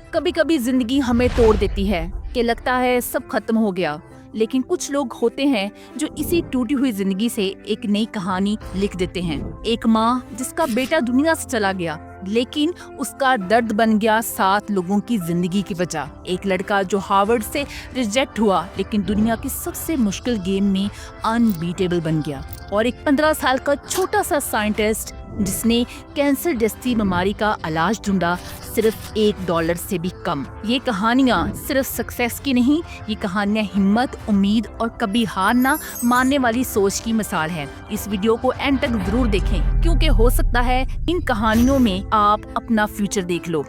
कभी कभी जिंदगी हमें तोड़ देती है कि लगता है सब खत्म हो गया, लेकिन कुछ लोग होते हैं जो इसी टूटी हुई जिंदगी से एक नई कहानी लिख देते हैं। एक माँ जिसका बेटा दुनिया से चला गया, लेकिन उसका दर्द बन गया 7 लोगों की जिंदगी की वजह। एक लड़का जो हार्वर्ड से रिजेक्ट हुआ, लेकिन दुनिया की सबसे मुश्किल गेम में अनबीटेबल बन गया। और एक 15 साल का छोटा सा साइंटिस्ट जिसने कैंसर जैसी बीमारी का इलाज ढूंढा सिर्फ $1 से भी कम। ये कहानियाँ सिर्फ सक्सेस की नहीं, ये कहानियाँ हिम्मत, उम्मीद और कभी हार ना मानने वाली सोच की मिसाल है। इस वीडियो को एंड तक जरूर देखें, क्योंकि हो सकता है इन कहानियों में आप अपना फ्यूचर देख लो।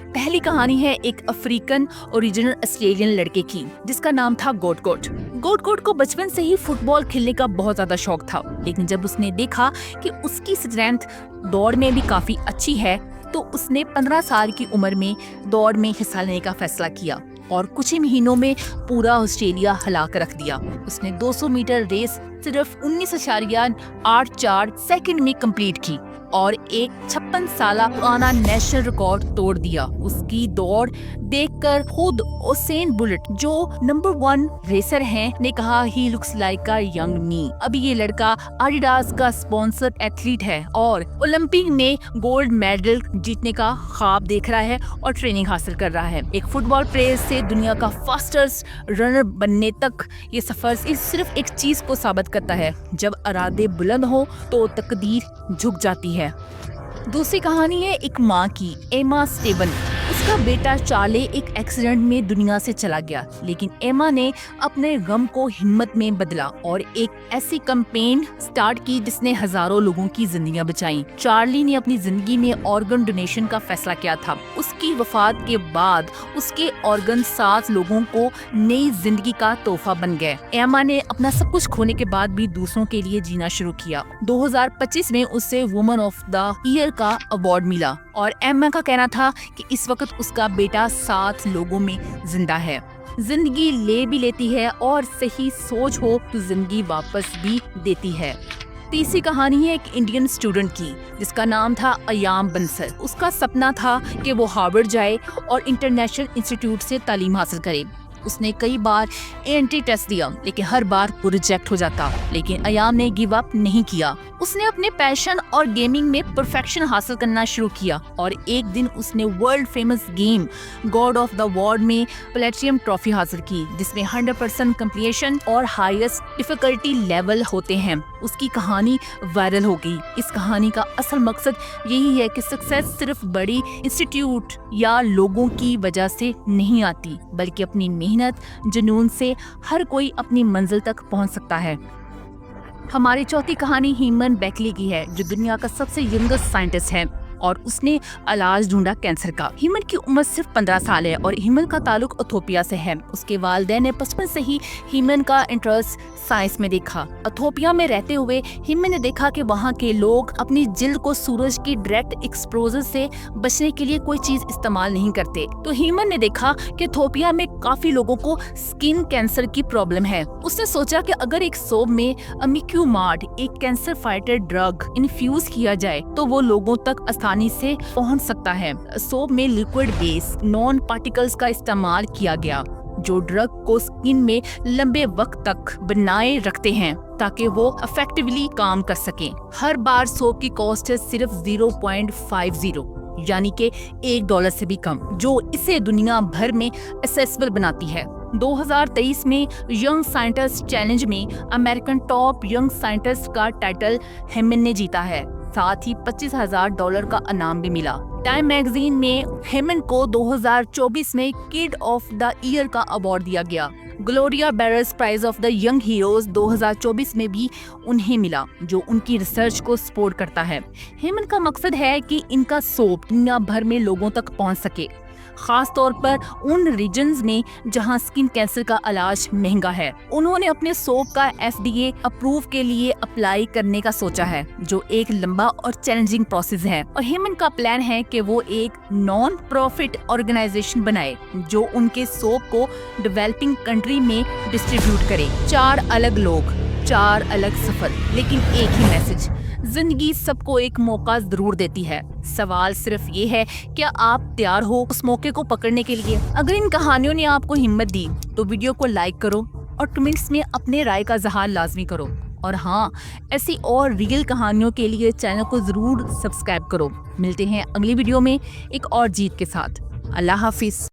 पहली कहानी है एक अफ्रीकन ओरिजिनल ऑस्ट्रेलियन लड़के की, जिसका नाम था गोट गोट। गोट गोट को बचपन से ही फुटबॉल खेलने का बहुत ज्यादा शौक था, लेकिन जब उसने देखा कि उसकी स्ट्रेंथ दौड़ में भी काफी अच्छी है, तो उसने 15 साल की उम्र में दौड़ में हिस्सा लेने का फैसला किया और कुछ ही महीनों में पूरा ऑस्ट्रेलिया हिला कर रख दिया। उसने 200 मीटर रेस सिर्फ 19.84 सेकंड में कंप्लीट की और एक 56 साल पुराना नेशनल रिकॉर्ड तोड़ दिया। उसकी दौड़ देखकर खुद उसेन बोल्ट, जो नंबर 1 रेसर हैं, ने कहा he looks like a young me. अभी ये लड़का एडिडास का स्पॉन्सर्ड एथलीट है और ओलंपिक में गोल्ड मेडल जीतने का ख्वाब देख रहा है और ट्रेनिंग हासिल कर रहा है। एक फुटबॉल प्लेयर से दुनिया का फास्टेस्ट रनर बनने तक ये सफर सिर्फ एक चीज को साबित करता है, जब इरादे बुलंद हो तो तकदीर झुक जाती है। दूसरी कहानी है एक माँ की, एमा स्टेवन। उसका बेटा चार्ली एक एक्सीडेंट में दुनिया से चला गया, लेकिन एमा ने अपने गम को हिम्मत में बदला और एक ऐसी कैंपेन स्टार्ट की जिसने हजारों लोगों की जिंदगियां बचाई। चार्ली ने अपनी जिंदगी में ऑर्गन डोनेशन का फैसला किया था। उसकी वफात के बाद उसके ऑर्गन 7 लोगों को नई जिंदगी का तोहफा बन गए। एमा ने अपना सब कुछ खोने के बाद भी दूसरों के लिए जीना शुरू किया। 2025 में उसे वुमन ऑफ द ईयर का अवार्ड मिला और एमा का कहना था कि इस वक्त उसका बेटा 7 लोगों में जिंदा है। जिंदगी ले भी लेती है और सही सोच हो तो जिंदगी वापस भी देती है। तीसरी कहानी है एक इंडियन स्टूडेंट की, जिसका नाम था अयाम बंसल। उसका सपना था कि वो हार्वर्ड जाए और इंटरनेशनल इंस्टीट्यूट से तालीम हासिल करे। उसने कई बार एंट्री टेस्ट दिया, लेकिन हर बार वो रिजेक्ट हो जाता। लेकिन अयाम ने गिव अप नहीं किया। उसने अपने पैशन और गेमिंग में परफेक्शन हासिल करना शुरू किया और एक दिन उसने world famous game God of the war में प्लेटिनम ट्रॉफी हासिल की, जिसमें 100% कंप्लीशन और हाईएस्ट डिफिकल्टी लेवल होते हैं। उसकी कहानी वायरल हो गई। इस कहानी का असल मकसद यही है कि सक्सेस सिर्फ बड़ी इंस्टीट्यूट या लोगों की वजह से नहीं आती, बल्कि अपनी मेहनत, जुनून से हर कोई अपनी मंजिल तक पहुंच सकता है। हमारी चौथी कहानी हीमन बेकली की है, जो दुनिया का सबसे यंगेस्ट साइंटिस्ट है और उसने इलाज ढूंढा कैंसर का। हीमन की उम्र सिर्फ 15 साल है और हीमन का ताल्लुक इथोपिया से है। उसके वालिदैन ने बचपन से ही हीमन का इंटरेस्ट साइंस में देखा। इथोपिया में रहते हुए हीमन ने देखा कि वहाँ के लोग अपनी जिल्द को सूरज की डायरेक्ट एक्सपोजर से बचने के लिए कोई चीज इस्तेमाल नहीं करते। तो हीमन ने देखा कि इथोपिया में काफी लोगों को स्किन कैंसर की प्रॉब्लम है। उसने सोचा कि अगर एक सोप में अमिक्यूमार्ड, एक कैंसर फाइटर ड्रग, इन्फ्यूज किया जाए तो वो लोगों तक आसानी से पहुंच सकता है। सोप में लिक्विड बेस नॉन पार्टिकल्स का इस्तेमाल किया गया, जो ड्रग को स्किन में लंबे वक्त तक बनाए रखते हैं ताकि वो इफेक्टिवली काम कर सके। हर बार सोप की कॉस्ट है सिर्फ 0.50, यानी कि $1 से भी कम, जो इसे दुनिया भर में एक्सेसिबल बनाती है। 2023 में यंग साइंटिस्ट चैलेंज में अमेरिकन टॉप यंग साइंटिस्ट का टाइटल हेमन ने जीता है। साथ ही $25,000 का इनाम भी मिला। टाइम मैगजीन में हेमन को 2024 में किड ऑफ द ईयर का अवार्ड दिया गया। Gloria Barron's prize of the young heroes 2024 में भी उन्हें मिला, जो उनकी रिसर्च को सपोर्ट करता है। हेमन का मकसद है कि इनका सोप दुनिया भर में लोगों तक पहुंच सके, खास तौर पर उन रीजन्स में जहां स्किन कैंसर का इलाज महंगा है। उन्होंने अपने सोप का FDA अप्रूव के लिए अप्लाई करने का सोचा है, जो एक लंबा और चैलेंजिंग प्रोसेस है। और हेमन का प्लान है कि वो एक नॉन प्रॉफिट ऑर्गेनाइजेशन बनाए जो उनके सोप को डेवलपिंग कंट्री में डिस्ट्रीब्यूट करे। 4 अलग लोग, 4 अलग सफर, लेकिन एक ही मैसेज। जिंदगी सबको एक मौका जरूर देती है। सवाल सिर्फ ये है, क्या आप तैयार हो उस मौके को पकड़ने के लिए? अगर इन कहानियों ने आपको हिम्मत दी तो वीडियो को लाइक करो और कमेंट्स में अपने राय का इजहार लाजमी करो। और हाँ, ऐसी और रियल कहानियों के लिए चैनल को जरूर सब्सक्राइब करो। मिलते हैं अगली वीडियो में एक और जीत के साथ। अल्लाह हाफिज।